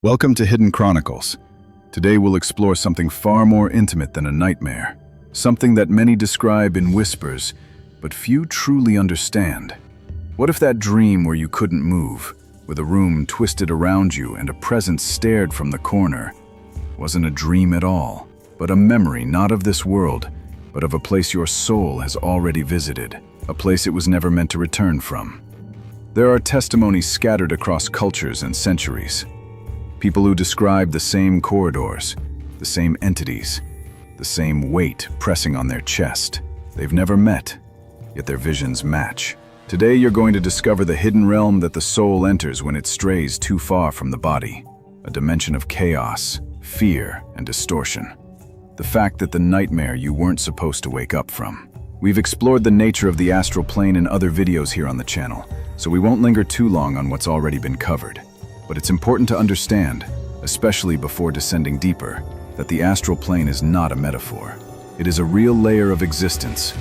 Welcome to Hidden Chronicles. Today we'll explore something far more intimate than a nightmare. Something that many describe in whispers, but few truly understand. What if that dream where you couldn't move, with a room twisted around you and a presence stared from the corner, wasn't a dream at all, but a memory not of this world, but of a place your soul has already visited, a place it was never meant to return from? There are testimonies scattered across cultures and centuries. People who describe the same corridors, the same entities, the same weight pressing on their chest. They've never met, yet their visions match. Today you're going to discover the hidden realm that the soul enters when it strays too far from the body, a dimension of chaos, fear, and distortion. The fact that the nightmare you weren't supposed to wake up from. We've explored the nature of the astral plane in other videos here on the channel, so we won't linger too long on what's already been covered. But it's important to understand, especially before descending deeper, that the astral plane is not a metaphor. It is a real layer of existence,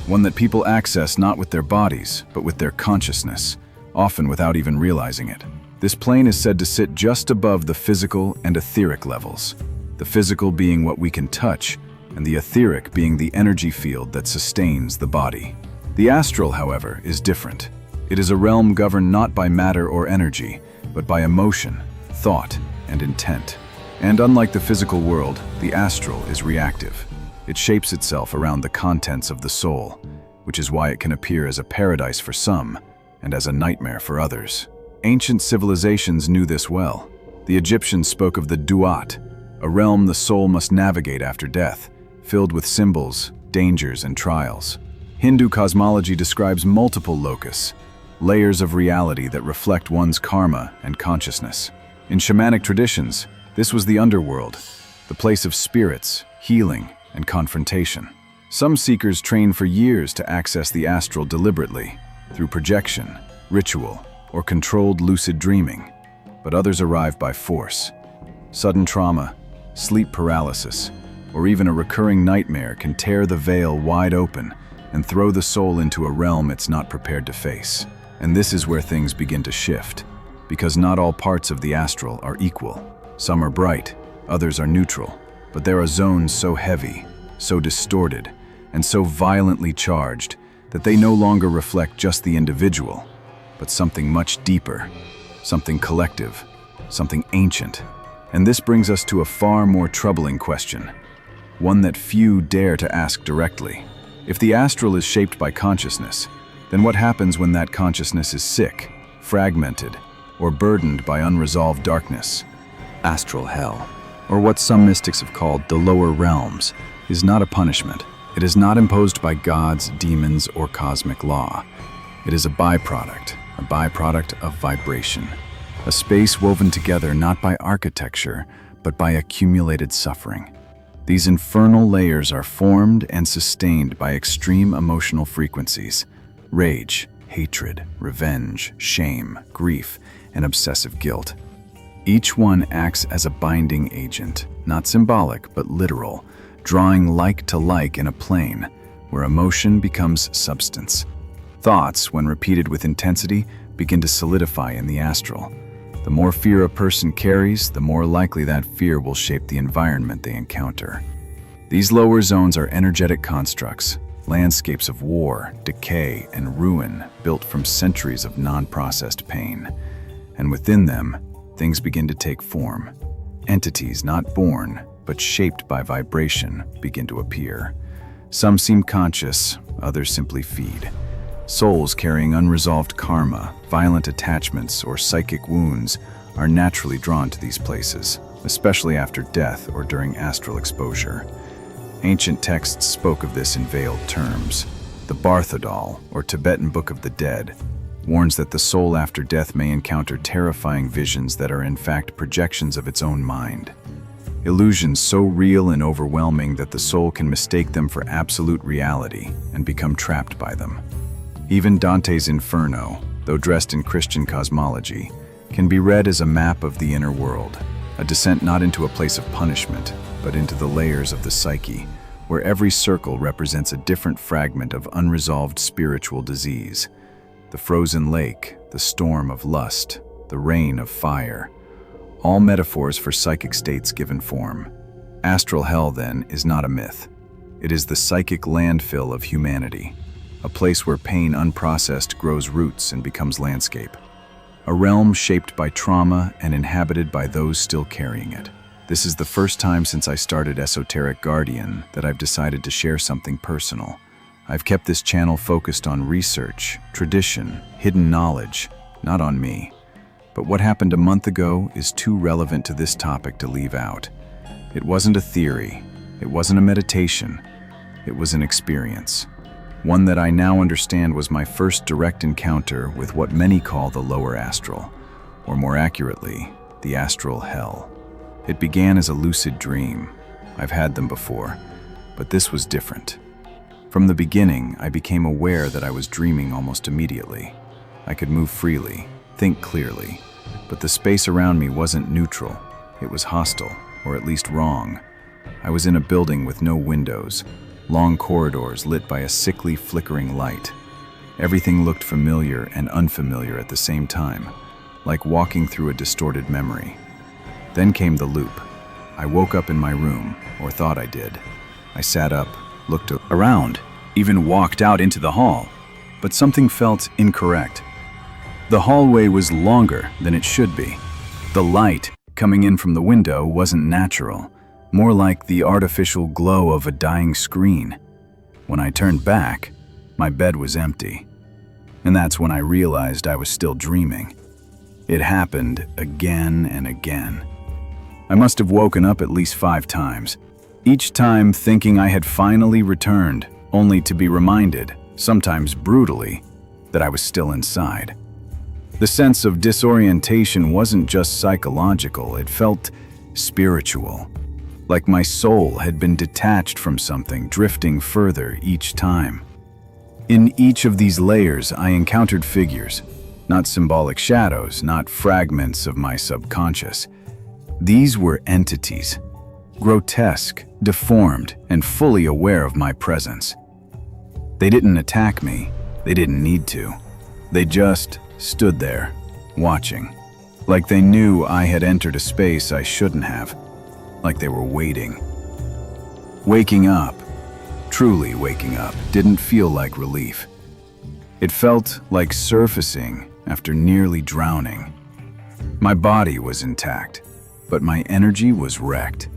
one that people access not with their bodies, but with their consciousness, often without even realizing it. This plane is said to sit just above the physical and etheric levels, the physical being what we can touch, and the etheric being the energy field that sustains the body. The astral, however, is different. It is a realm governed not by matter or energy, but by emotion, thought, and intent. And unlike the physical world, the astral is reactive. It shapes itself around the contents of the soul, which is why it can appear as a paradise for some and as a nightmare for others. Ancient civilizations knew this well. The Egyptians spoke of the duat, a realm the soul must navigate after death, filled with symbols, dangers, and trials. Hindu cosmology describes multiple locus, layers of reality that reflect one's karma and consciousness. In shamanic traditions, this was the underworld, the place of spirits, healing, and confrontation. Some seekers train for years to access the astral deliberately, through projection, ritual, or controlled lucid dreaming, but others arrive by force. Sudden trauma, sleep paralysis, or even a recurring nightmare can tear the veil wide open and throw the soul into a realm it's not prepared to face. And this is where things begin to shift, because not all parts of the astral are equal. Some are bright, others are neutral, but there are zones so heavy, so distorted, and so violently charged that they no longer reflect just the individual, but something much deeper, something collective, something ancient. And this brings us to a far more troubling question, one that few dare to ask directly. If the astral is shaped by consciousness, then what happens when that consciousness is sick, fragmented, or burdened by unresolved darkness? Astral Hell, or what some mystics have called the lower realms, is not a punishment. It is not imposed by gods, demons, or cosmic law. It is a byproduct of vibration, a space woven together not by architecture, but by accumulated suffering. These infernal layers are formed and sustained by extreme emotional frequencies: rage, hatred, revenge, shame, grief, and obsessive guilt. Each one acts as a binding agent, not symbolic but literal, drawing like to like in a plane where emotion becomes substance. Thoughts, when repeated with intensity, begin to solidify in the astral. The more fear a person carries, the more likely that fear will shape the environment they encounter. These lower zones are energetic constructs, landscapes of war, decay, and ruin built from centuries of non-processed pain. And within them, things begin to take form. Entities not born, but shaped by vibration, begin to appear. Some seem conscious, others simply feed. Souls carrying unresolved karma, violent attachments, or psychic wounds are naturally drawn to these places, especially after death or during astral exposure. Ancient texts spoke of this in veiled terms. The Barthodal, or Tibetan Book of the Dead, warns that the soul after death may encounter terrifying visions that are in fact projections of its own mind. Illusions so real and overwhelming that the soul can mistake them for absolute reality and become trapped by them. Even Dante's Inferno, though dressed in Christian cosmology, can be read as a map of the inner world, a descent not into a place of punishment, but into the layers of the psyche, where every circle represents a different fragment of unresolved spiritual disease. The frozen lake, the storm of lust, the rain of fire, all metaphors for psychic states given form. Astral Hell, then, is not a myth. It is the psychic landfill of humanity, a place where pain unprocessed grows roots and becomes landscape. A realm shaped by trauma and inhabited by those still carrying it. This is the first time since I started Esoteric Guardian that I've decided to share something personal. I've kept this channel focused on research, tradition, hidden knowledge, not on me. But what happened a month ago is too relevant to this topic to leave out. It wasn't a theory. It wasn't a meditation. It was an experience. One that I now understand was my first direct encounter with what many call the lower astral, or more accurately, the Astral Hell. It began as a lucid dream. I've had them before, but this was different. From the beginning, I became aware that I was dreaming almost immediately. I could move freely, think clearly, but the space around me wasn't neutral. It was hostile, or at least wrong. I was in a building with no windows, long corridors lit by a sickly, flickering light. Everything looked familiar and unfamiliar at the same time, like walking through a distorted memory. Then came the loop. I woke up in my room, or thought I did. I sat up, looked around, even walked out into the hall, but something felt incorrect. The hallway was longer than it should be. The light coming in from the window wasn't natural, more like the artificial glow of a dying screen. When I turned back, my bed was empty. And that's when I realized I was still dreaming. It happened again and again. I must have woken up at least 5 times, each time thinking I had finally returned, only to be reminded, sometimes brutally, that I was still inside. The sense of disorientation wasn't just psychological, it felt spiritual. Like my soul had been detached from something, drifting further each time. In each of these layers, I encountered figures, not symbolic shadows, not fragments of my subconscious. These were entities, grotesque, deformed, and fully aware of my presence. They didn't attack me, they didn't need to. They just stood there, watching, like they knew I had entered a space I shouldn't have. Like they were waiting. Waking up, truly waking up, didn't feel like relief. It felt like surfacing after nearly drowning. My body was intact, but my energy was wrecked.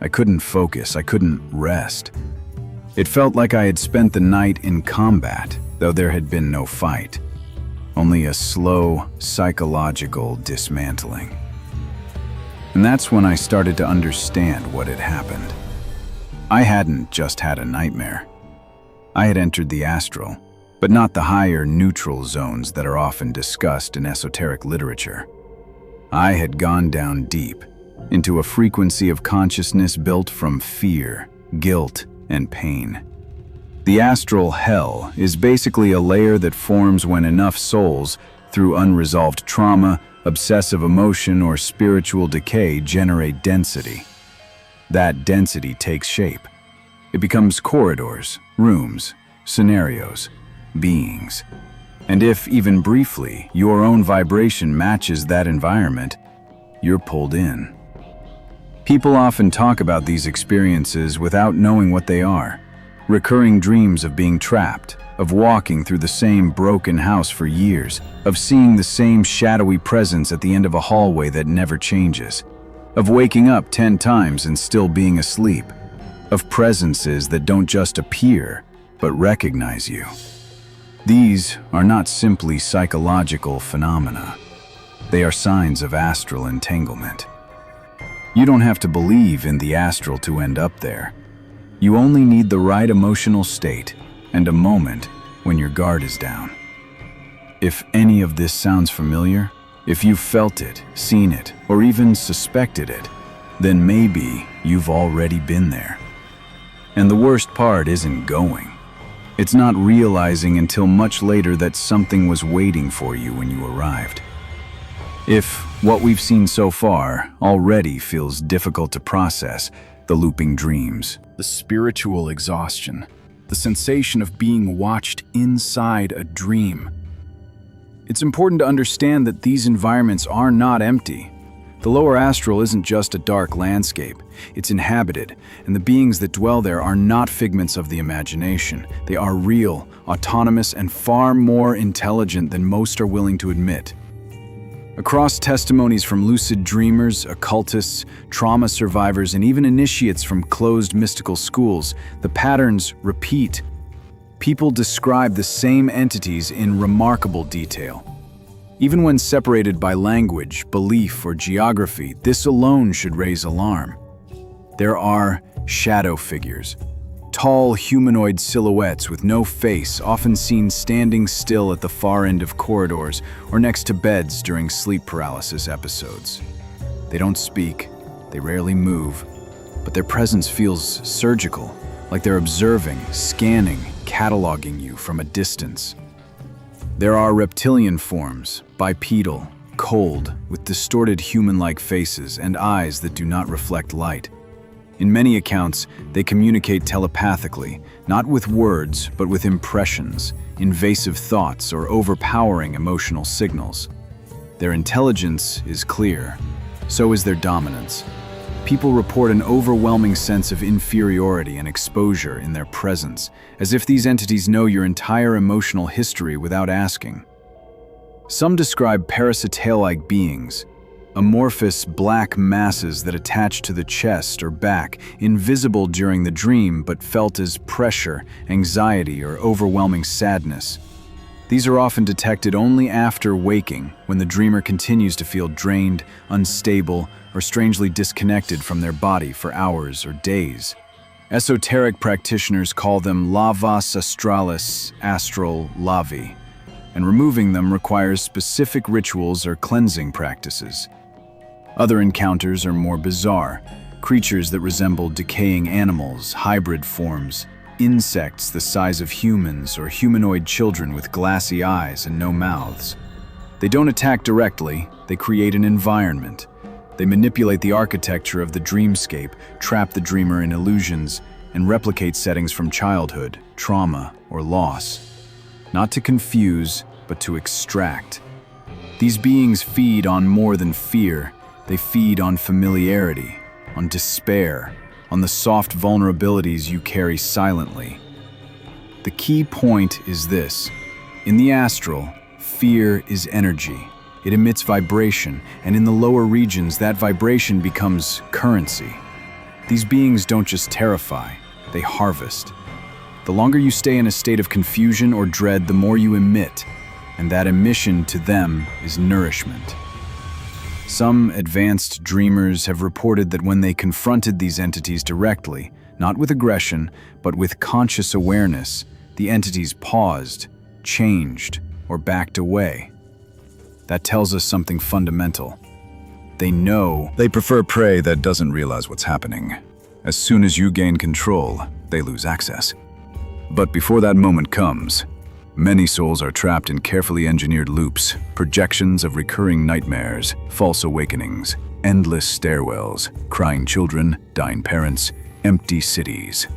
I couldn't focus, I couldn't rest. It felt like I had spent the night in combat, though there had been no fight. Only a slow, psychological dismantling. And that's when I started to understand what had happened. I hadn't just had a nightmare. I had entered the astral, but not the higher neutral zones that are often discussed in esoteric literature. I had gone down deep, into a frequency of consciousness built from fear, guilt, and pain. The Astral Hell is basically a layer that forms when enough souls, through unresolved trauma, obsessive emotion, or spiritual decay, generate density. That density takes shape. It becomes corridors, rooms, scenarios, beings. And if, even briefly, your own vibration matches that environment, you're pulled in. People often talk about these experiences without knowing what they are. Recurring dreams of being trapped, of walking through the same broken house for years, of seeing the same shadowy presence at the end of a hallway that never changes, of waking up 10 times and still being asleep, of presences that don't just appear, but recognize you. These are not simply psychological phenomena. They are signs of astral entanglement. You don't have to believe in the astral to end up there. You only need the right emotional state and a moment when your guard is down. If any of this sounds familiar, if you've felt it, seen it, or even suspected it, then maybe you've already been there. And the worst part isn't going. It's not realizing until much later that something was waiting for you when you arrived. If what we've seen so far already feels difficult to process, the looping dreams, the spiritual exhaustion, the sensation of being watched inside a dream. It's important to understand that these environments are not empty. The lower astral isn't just a dark landscape. It's inhabited, and the beings that dwell there are not figments of the imagination. They are real, autonomous, and far more intelligent than most are willing to admit. Across testimonies from lucid dreamers, occultists, trauma survivors, and even initiates from closed mystical schools, the patterns repeat. People describe the same entities in remarkable detail. Even when separated by language, belief, or geography, this alone should raise alarm. There are shadow figures, tall humanoid silhouettes with no face, often seen standing still at the far end of corridors or next to beds during sleep paralysis episodes. They don't speak, they rarely move, but their presence feels surgical, like they're observing, scanning, cataloging you from a distance. There are reptilian forms, bipedal, cold, with distorted human-like faces and eyes that do not reflect light. In many accounts, they communicate telepathically, not with words, but with impressions, invasive thoughts, or overpowering emotional signals. Their intelligence is clear, so is their dominance. People report an overwhelming sense of inferiority and exposure in their presence, as if these entities know your entire emotional history without asking. Some describe parasitic beings, amorphous black masses that attach to the chest or back, invisible during the dream but felt as pressure, anxiety, or overwhelming sadness. These are often detected only after waking, when the dreamer continues to feel drained, unstable, or strangely disconnected from their body for hours or days. Esoteric practitioners call them lavas astralis, astral lavi, and removing them requires specific rituals or cleansing practices. Other encounters are more bizarre, creatures that resemble decaying animals, hybrid forms, insects the size of humans, or humanoid children with glassy eyes and no mouths. They don't attack directly, they create an environment. They manipulate the architecture of the dreamscape, trap the dreamer in illusions, and replicate settings from childhood, trauma, or loss. Not to confuse, but to extract. These beings feed on more than fear. They feed on familiarity, on despair, on the soft vulnerabilities you carry silently. The key point is this: in the astral, fear is energy. It emits vibration, and in the lower regions, that vibration becomes currency. These beings don't just terrify, they harvest. The longer you stay in a state of confusion or dread, the more you emit, and that emission to them is nourishment. Some advanced dreamers have reported that when they confronted these entities directly, not with aggression, but with conscious awareness, the entities paused, changed, or backed away. That tells us something fundamental. They prefer prey that doesn't realize what's happening. As soon as you gain control, they lose access. But before that moment comes, many souls are trapped in carefully engineered loops, projections of recurring nightmares, false awakenings, endless stairwells, crying children, dying parents, empty cities.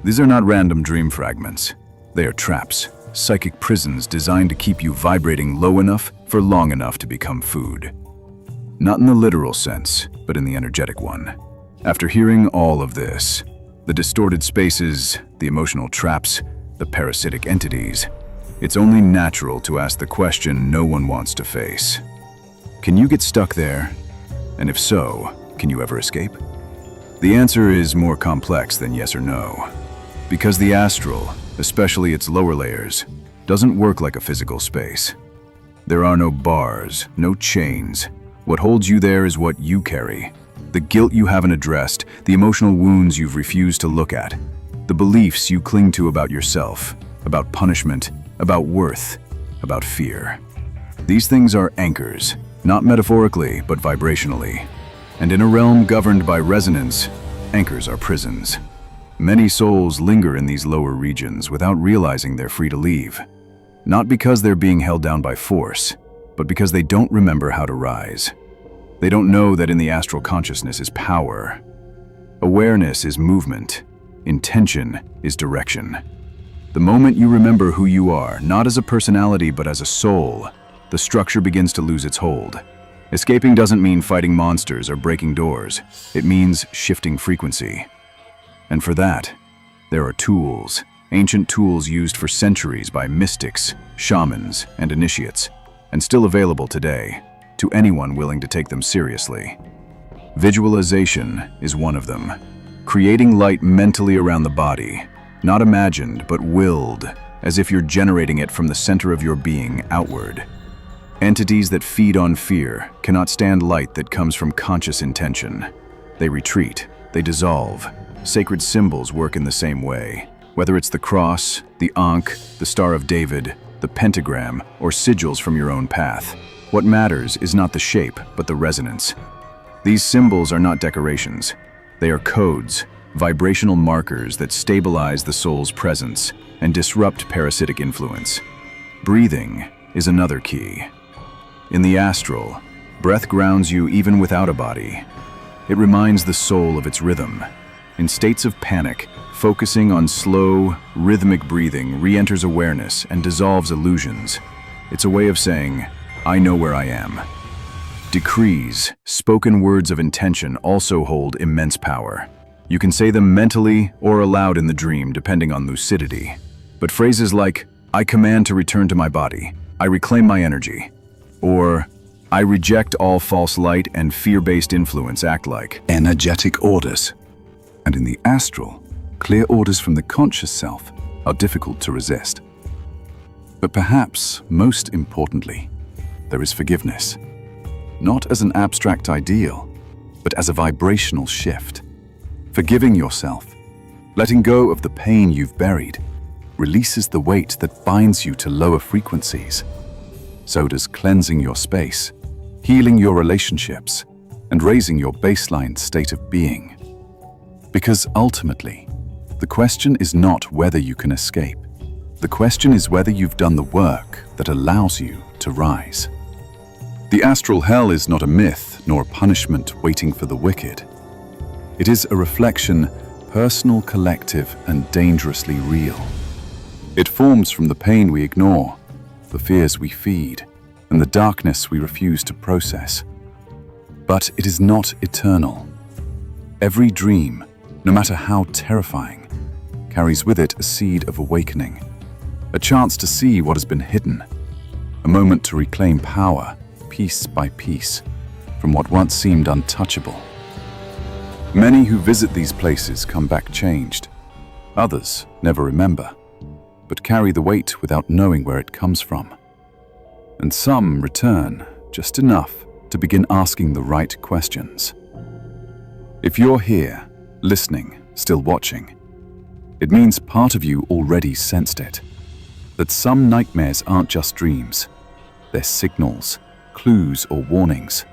These are not random dream fragments. They are traps, psychic prisons designed to keep you vibrating low enough for long enough to become food. Not in the literal sense, but in the energetic one. After hearing all of this, the distorted spaces, the emotional traps, the parasitic entities, it's only natural to ask the question no one wants to face. Can you get stuck there? And if so, can you ever escape? The answer is more complex than yes or no. Because the astral, especially its lower layers, doesn't work like a physical space. There are no bars, no chains. What holds you there is what you carry. The guilt you haven't addressed, the emotional wounds you've refused to look at, the beliefs you cling to about yourself, about punishment, about worth, about fear. These things are anchors, not metaphorically, but vibrationally. And in a realm governed by resonance, anchors are prisons. Many souls linger in these lower regions without realizing they're free to leave. Not because they're being held down by force, but because they don't remember how to rise. They don't know that in the astral consciousness is power. Awareness is movement. Intention is direction. The moment you remember who you are, not as a personality but as a soul, the structure begins to lose its hold. Escaping doesn't mean fighting monsters or breaking doors. It means shifting frequency. And for that, there are tools, ancient tools used for centuries by mystics, shamans, and initiates, and still available today to anyone willing to take them seriously. Visualization is one of them. Creating light mentally around the body, not imagined but willed, as if you're generating it from the center of your being outward. Entities that feed on fear cannot stand light that comes from conscious intention. They retreat, they dissolve. Sacred symbols work in the same way. Whether it's the cross, the Ankh, the Star of David, the pentagram, or sigils from your own path. What matters is not the shape, but the resonance. These symbols are not decorations. They are codes, vibrational markers that stabilize the soul's presence and disrupt parasitic influence. Breathing is another key. In the astral, breath grounds you even without a body. It reminds the soul of its rhythm. In states of panic, focusing on slow, rhythmic breathing re-enters awareness and dissolves illusions. It's a way of saying, I know where I am. Decrees, spoken words of intention, also hold immense power. You can say them mentally or aloud in the dream, depending on lucidity. But phrases like, I command to return to my body, I reclaim my energy, or I reject all false light and fear-based influence act like energetic orders. And in the astral, clear orders from the conscious self are difficult to resist. But perhaps most importantly, there is forgiveness. Not as an abstract ideal, but as a vibrational shift. Forgiving yourself, letting go of the pain you've buried, releases the weight that binds you to lower frequencies. So does cleansing your space, healing your relationships, and raising your baseline state of being. Because ultimately, the question is not whether you can escape. The question is whether you've done the work that allows you to rise. The astral hell is not a myth nor a punishment waiting for the wicked. It is a reflection, personal, collective, and dangerously real. It forms from the pain we ignore, the fears we feed, and the darkness we refuse to process. But it is not eternal. Every dream, no matter how terrifying, carries with it a seed of awakening, a chance to see what has been hidden, a moment to reclaim power, piece by piece, from what once seemed untouchable. Many who visit these places come back changed. Others never remember, but carry the weight without knowing where it comes from. And some return just enough to begin asking the right questions. If you're here, listening, still watching, it means part of you already sensed it. That some nightmares aren't just dreams. They're signals, clues, or warnings.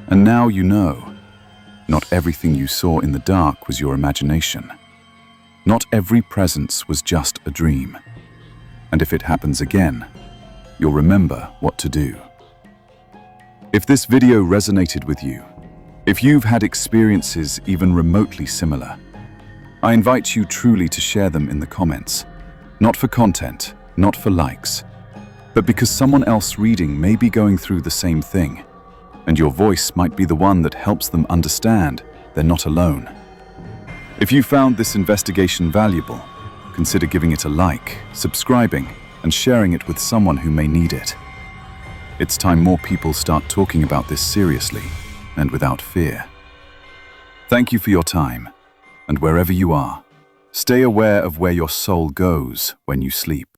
And now you know. Not everything you saw in the dark was your imagination. Not every presence was just a dream. And if it happens again, you'll remember what to do. If this video resonated with you, if you've had experiences even remotely similar, I invite you truly to share them in the comments. Not for content, not for likes, but because someone else reading may be going through the same thing, and your voice might be the one that helps them understand they're not alone. If you found this investigation valuable, consider giving it a like, subscribing, and sharing it with someone who may need it. It's time more people start talking about this seriously and without fear. Thank you for your time, and wherever you are, stay aware of where your soul goes when you sleep.